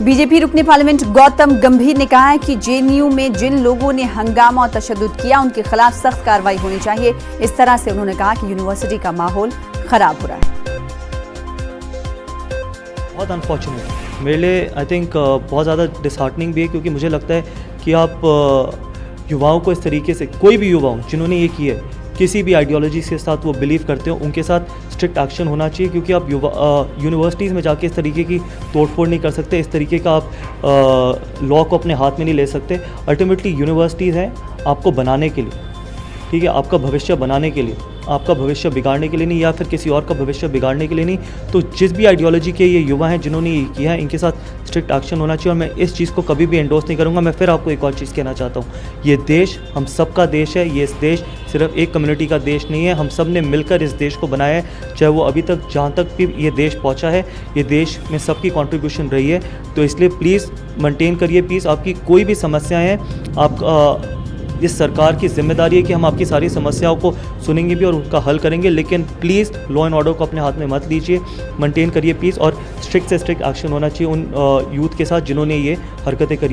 BJP रुकने parliament Gautam गंभीर ने कहा है कि जेएनयू में जिन लोगों ने हंगामा और तशद्दुद किया उनके खिलाफ सख्त कार्रवाई होनी चाहिए। इस तरह से उन्होंने कहा कि यूनिवर्सिटी का माहौल खराब हो रहा है। बहुत अनफॉर्चुनेट मेरे लिए, आई थिंक बहुत ज़्यादा डिसहार्टनिंग भी है, क्योंकि मुझे लगता है कि आप युवाओं को इस तरीके से, कोई भी युवा जिन्होंने ये किया है, किसी भी आइडियोलॉजी के साथ वो बिलीव करते हो, उनके साथ स्ट्रिक्ट एक्शन होना चाहिए। क्योंकि आप यूनिवर्सिटीज़ में जाके इस तरीके की तोड़फोड़ नहीं कर सकते, इस तरीके का आप लॉ को अपने हाथ में नहीं ले सकते। अल्टीमेटली यूनिवर्सिटीज़ हैं आपको बनाने के लिए, ठीक है, आपका भविष्य बनाने के लिए, आपका भविष्य बिगाड़ने के लिए नहीं, या फिर किसी और का भविष्य बिगाड़ने के लिए नहीं। तो जिस भी आइडियोलॉजी के ये युवा हैं जिन्होंने ये किया है, इनके साथ स्ट्रिक्ट एक्शन होना चाहिए। और मैं इस चीज़ को कभी भी एंडोर्स नहीं करूँगा। मैं फिर आपको एक और चीज़ कहना चाहता हूँ, ये देश हम सबका देश है। ये इस देश सिर्फ एक कम्युनिटी का देश नहीं है, हम सब ने मिलकर इस देश को बनाया है। चाहे वो अभी तक जहाँ तक भी ये देश पहुँचा है, ये देश में सबकी कॉन्ट्रीब्यूशन रही है। तो इसलिए प्लीज़ मेंटेन करिए पीस। आपकी कोई भी समस्याएँ हैं, आप इस सरकार की जिम्मेदारी है कि हम आपकी सारी समस्याओं को सुनेंगे भी और उनका हल करेंगे। लेकिन प्लीज़ लॉ एंड ऑर्डर को अपने हाथ में मत लीजिए, मेंटेन करिए पीस। और स्ट्रिक्ट से स्ट्रिक्ट एक्शन होना चाहिए उन यूथ के साथ जिन्होंने ये हरकतें करी।